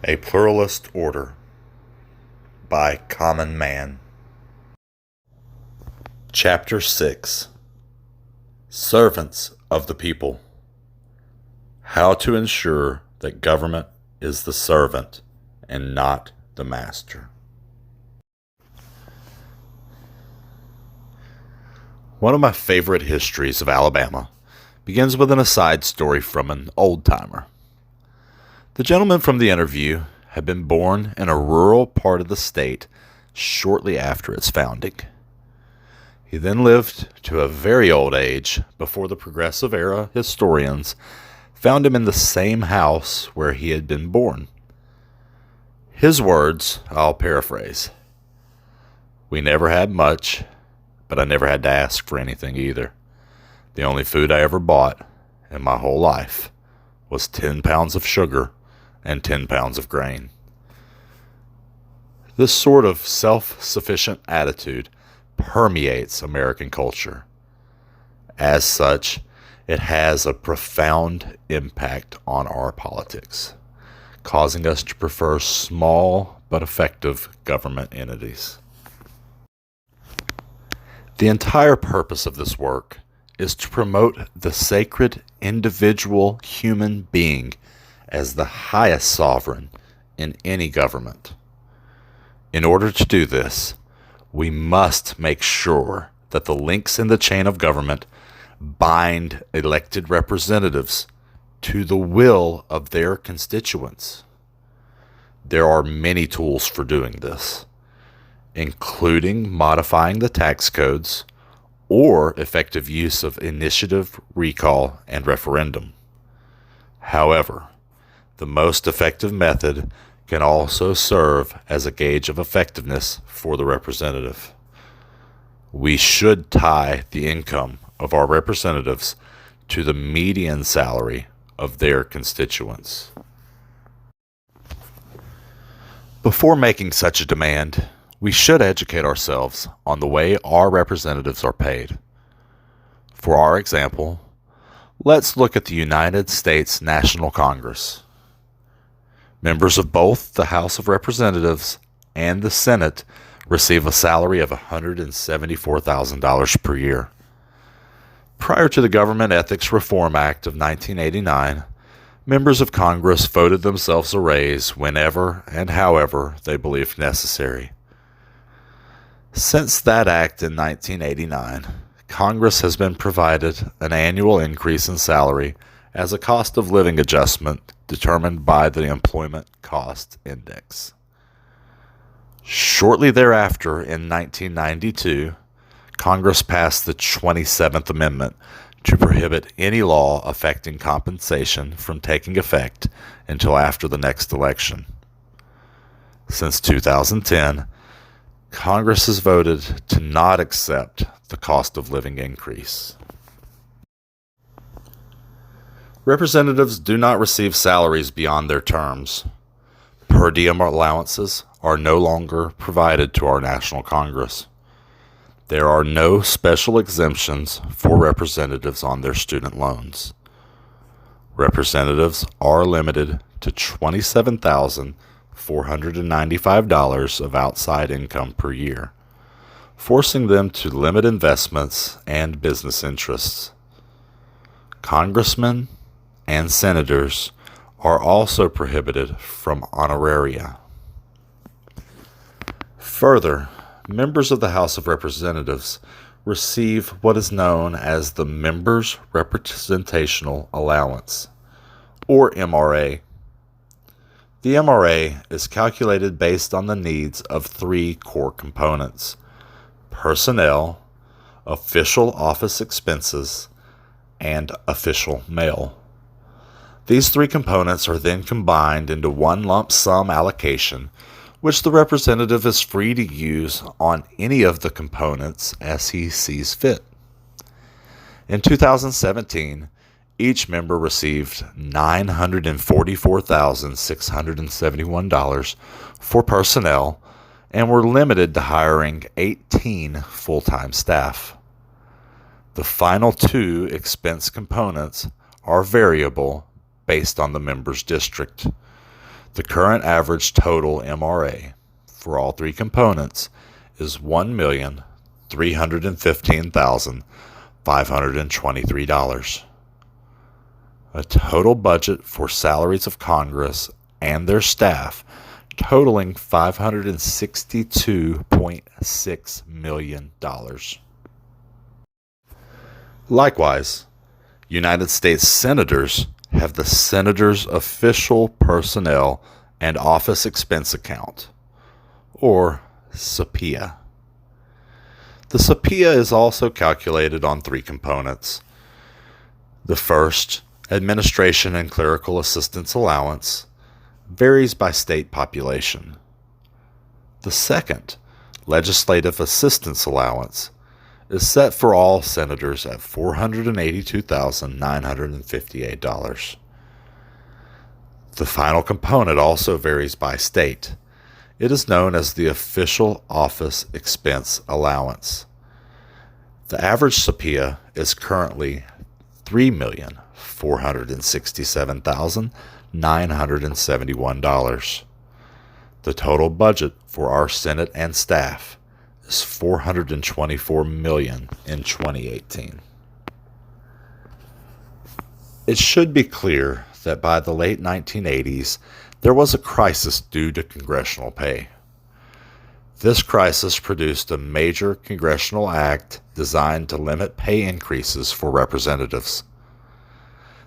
A Pluralist Order by Common Man. Chapter 6. Servants of the People. How to ensure that government is the servant and not the master. One of my favorite histories of Alabama begins with an aside story from an old-timer. The gentleman from the interview had been born in a rural part of the state shortly after its founding. He then lived to a very old age before the Progressive era historians found him in the same house where he had been born. His words, I'll paraphrase. "We never had much, but I never had to ask for anything either. The only food I ever bought in my whole life was 10 pounds of sugar and 10 pounds of grain." This sort of self-sufficient attitude permeates American culture. As such, it has a profound impact on our politics, causing us to prefer small but effective government entities. The entire purpose of this work is to promote the sacred individual human being as the highest sovereign in any government. In order to do this, we must make sure that the links in the chain of government bind elected representatives to the will of their constituents. There are many tools for doing this, including modifying the tax codes or effective use of initiative, recall, and referendum. However, the most effective method can also serve as a gauge of effectiveness for the representative. We should tie the income of our representatives to the median salary of their constituents. Before making such a demand, we should educate ourselves on the way our representatives are paid. For our example, let's look at the United States National Congress. Members of both the House of Representatives and the Senate receive a salary of $174,000 per year. Prior to the Government Ethics Reform Act of 1989, members of Congress voted themselves a raise whenever and however they believed necessary. Since that act in 1989, Congress has been provided an annual increase in salary as a cost of living adjustment determined by the Employment Cost Index. Shortly thereafter, in 1992, Congress passed the 27th Amendment to prohibit any law affecting compensation from taking effect until after the next election. Since 2010, Congress has voted to not accept the cost of living increase. Representatives do not receive salaries beyond their terms. Per diem allowances are no longer provided to our National Congress. There are no special exemptions for representatives on their student loans. Representatives are limited to $27,495 of outside income per year, forcing them to limit investments and business interests. Congressmen and senators are also prohibited from honoraria. Further, members of the House of Representatives receive what is known as the Members' Representational Allowance, or MRA. The MRA is calculated based on the needs of three core components: personnel, official office expenses, and official mail. These three components are then combined into one lump sum allocation, which the representative is free to use on any of the components as he sees fit. In 2017, each member received $944,671 for personnel and were limited to hiring 18 full-time staff. The final two expense components are variable based on the member's district. The current average total MRA for all three components is $1,315,523. A total budget for salaries of Congress and their staff totaling $562.6 million. Likewise, United States senators have the Senator's Official Personnel and Office Expense Account, or SOPIA. The SOPIA is also calculated on three components. The first, Administration and Clerical Assistance Allowance, varies by state population. The second, Legislative Assistance Allowance, is set for all senators at $482,958. The final component also varies by state. It is known as the Official Office Expense Allowance. The average SOPIA is currently $3,467,971. The total budget for our Senate and staff is $424 million in 2018. It should be clear that by the late 1980s, there was a crisis due to congressional pay. This crisis produced a major congressional act designed to limit pay increases for representatives.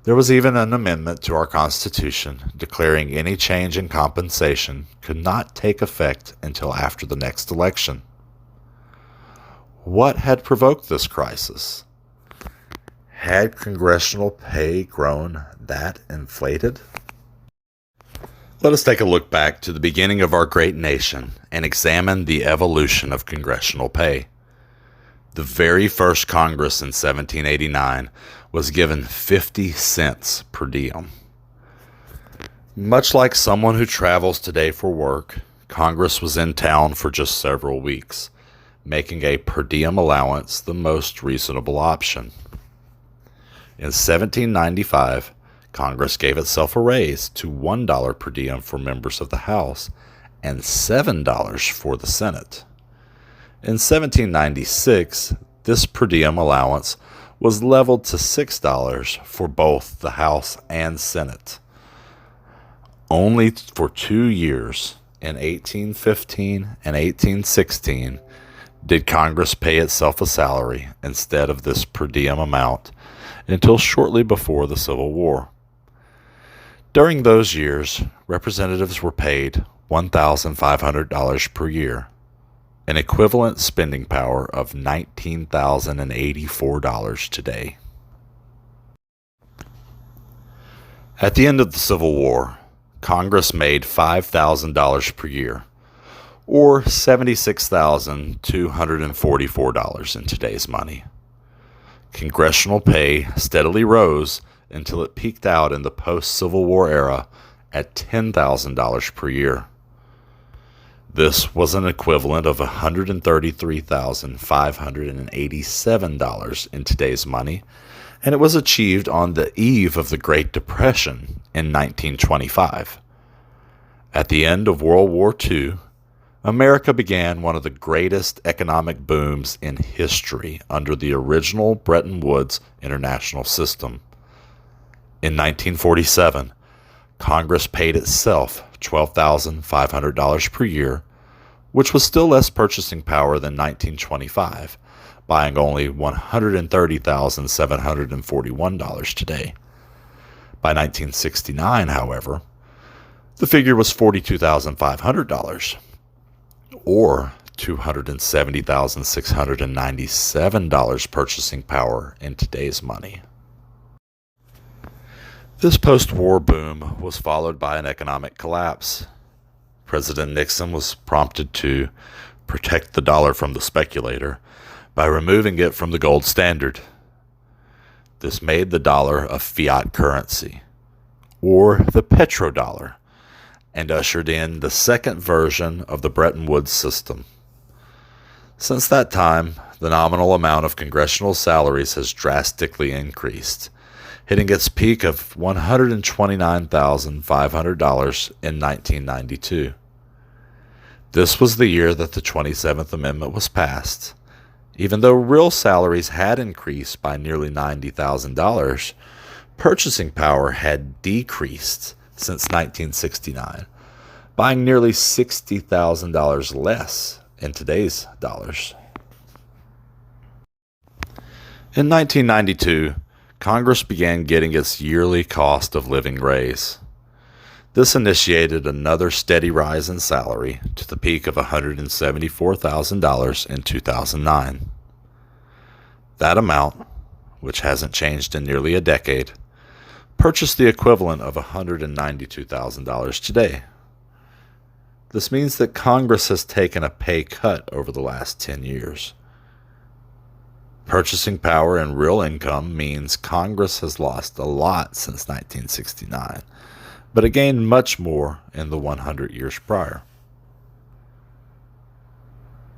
There was even an amendment to our Constitution declaring any change in compensation could not take effect until after the next election. What had provoked this crisis? Had congressional pay grown that inflated? Let us take a look back to the beginning of our great nation and examine the evolution of congressional pay. The very first Congress in 1789 was given 50 cents per diem. Much like someone who travels today for work, Congress was in town for just several weeks, making a per diem allowance the most reasonable option. In 1795, Congress gave itself a raise to $1 per diem for members of the House and $7 for the Senate. In 1796, this per diem allowance was leveled to $6 for both the House and Senate. Only for 2 years, in 1815 and 1816, did Congress pay itself a salary instead of this per diem amount until shortly before the Civil War. During those years, representatives were paid $1,500 per year, an equivalent spending power of $19,084 today. At the end of the Civil War, Congress made $5,000 per year, or $76,244 in today's money. Congressional pay steadily rose until it peaked out in the post-Civil War era at $10,000 per year. This was an equivalent of $133,587 in today's money, and it was achieved on the eve of the Great Depression in 1925. At the end of World War II, America began one of the greatest economic booms in history under the original Bretton Woods international system. In 1947, Congress paid itself $12,500 per year, which was still less purchasing power than 1925, buying only $130,741 today. By 1969, however, the figure was $42,500, or $270,697 purchasing power in today's money. This post-war boom was followed by an economic collapse. President Nixon was prompted to protect the dollar from the speculator by removing it from the gold standard. This made the dollar a fiat currency, or the petrodollar, and ushered in the second version of the Bretton Woods system. Since that time, the nominal amount of congressional salaries has drastically increased, hitting its peak of $129,500 in 1992. This was the year that the 27th Amendment was passed. Even though real salaries had increased by nearly $90,000, purchasing power had decreased since 1969, buying nearly $60,000 less in today's dollars. In 1992, Congress began getting its yearly cost of living raise. This initiated another steady rise in salary to the peak of $174,000 in 2009. That amount, which hasn't changed in nearly a decade, purchased the equivalent of $192,000 today. This means that Congress has taken a pay cut over the last 10 years. Purchasing power and real income means Congress has lost a lot since 1969, but it gained much more in the 100 years prior.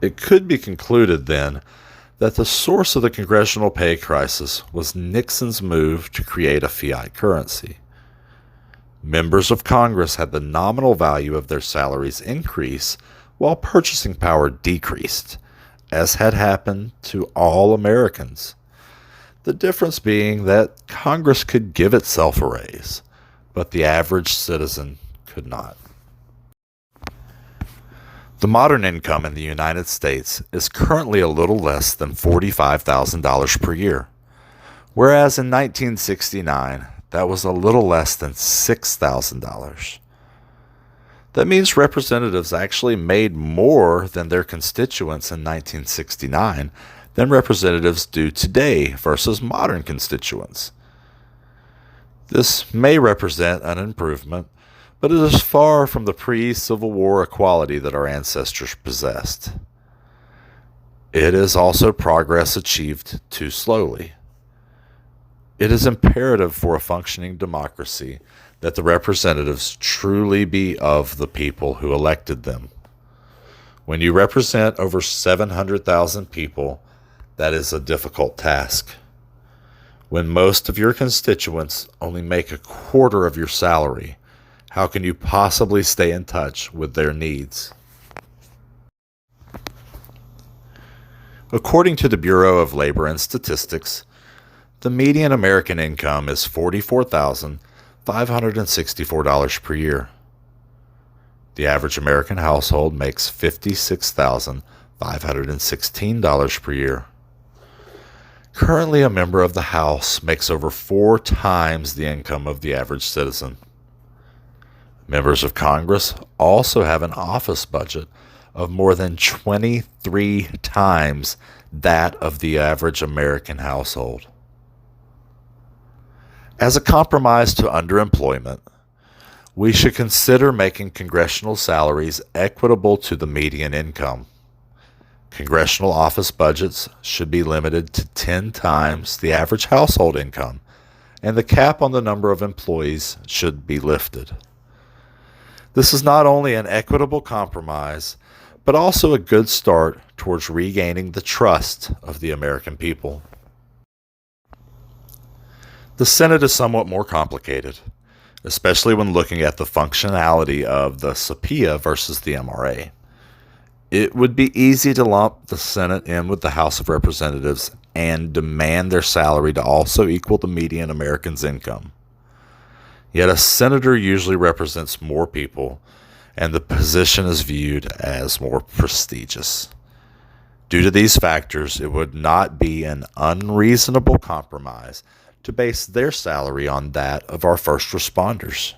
It could be concluded then that the source of the congressional pay crisis was Nixon's move to create a fiat currency. Members of Congress had the nominal value of their salaries increase while purchasing power decreased, as had happened to all Americans. The difference being that Congress could give itself a raise, but the average citizen could not. The modern income in the United States is currently a little less than $45,000 per year, whereas in 1969, that was a little less than $6,000. That means representatives actually made more than their constituents in 1969 than representatives do today versus modern constituents. This may represent an improvement, but it is far from the pre-Civil War equality that our ancestors possessed. It is also progress achieved too slowly. It is imperative for a functioning democracy that the representatives truly be of the people who elected them. When you represent over 700,000 people, that is a difficult task. When most of your constituents only make a quarter of your salary, how can you possibly stay in touch with their needs? According to the Bureau of Labor and Statistics, the median American income is $44,564 per year. The average American household makes $56,516 per year. Currently, a member of the House makes over 4 times the income of the average citizen. Members of Congress also have an office budget of more than 23 times that of the average American household. As a compromise to underemployment, we should consider making congressional salaries equitable to the median income. Congressional office budgets should be limited to 10 times the average household income, and the cap on the number of employees should be lifted. This is not only an equitable compromise, but also a good start towards regaining the trust of the American people. The Senate is somewhat more complicated, especially when looking at the functionality of the SPEA versus the MRA. It would be easy to lump the Senate in with the House of Representatives and demand their salary to also equal the median American's income. Yet a senator usually represents more people, and the position is viewed as more prestigious. Due to these factors, it would not be an unreasonable compromise to base their salary on that of our first responders.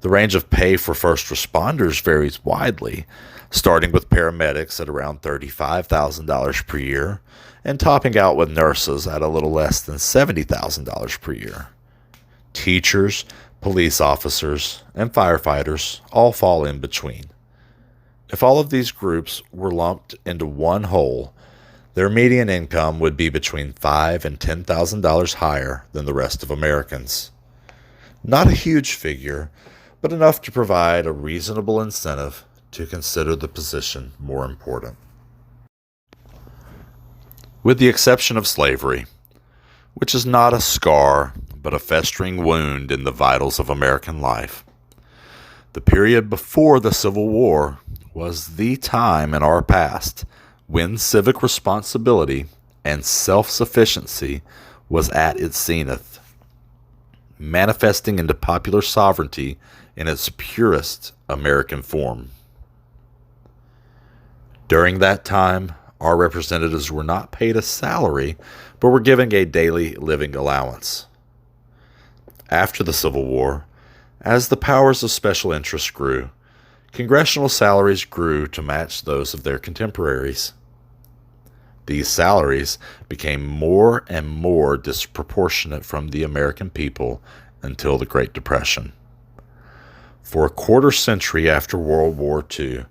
The range of pay for first responders varies widely, starting with paramedics at around $35,000 per year and topping out with nurses at a little less than $70,000 per year. Teachers, police officers, and firefighters all fall in between. If all of these groups were lumped into one whole, their median income would be between $5,000 and $10,000 higher than the rest of Americans. Not a huge figure, but enough to provide a reasonable incentive to consider the position more important. With the exception of slavery, which is not a scar, but a festering wound in the vitals of American life. The period before the Civil War was the time in our past when civic responsibility and self-sufficiency was at its zenith, manifesting into popular sovereignty in its purest American form. During that time, our representatives were not paid a salary, but were given a daily living allowance. After the Civil War, as the powers of special interest grew, congressional salaries grew to match those of their contemporaries. These salaries became more and more disproportionate from the American people until the Great Depression. For a quarter century after World War II,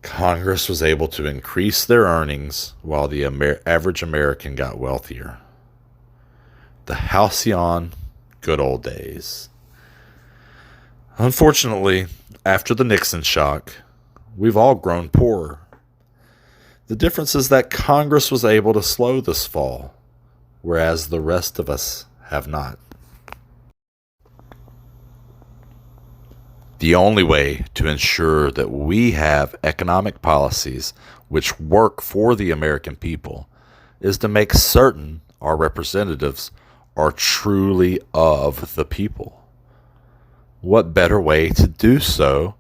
Congress was able to increase their earnings while the average American got wealthier. The halcyon good old days. Unfortunately, after the Nixon shock, we've all grown poorer. The difference is that Congress was able to slow this fall, whereas the rest of us have not. The only way to ensure that we have economic policies which work for the American people is to make certain our representatives are truly of the people. What better way to do so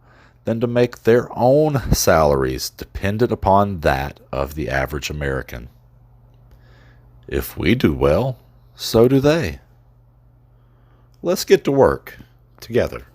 than to make their own salaries dependent upon that of the average American? If we do well, so do they. Let's get to work together.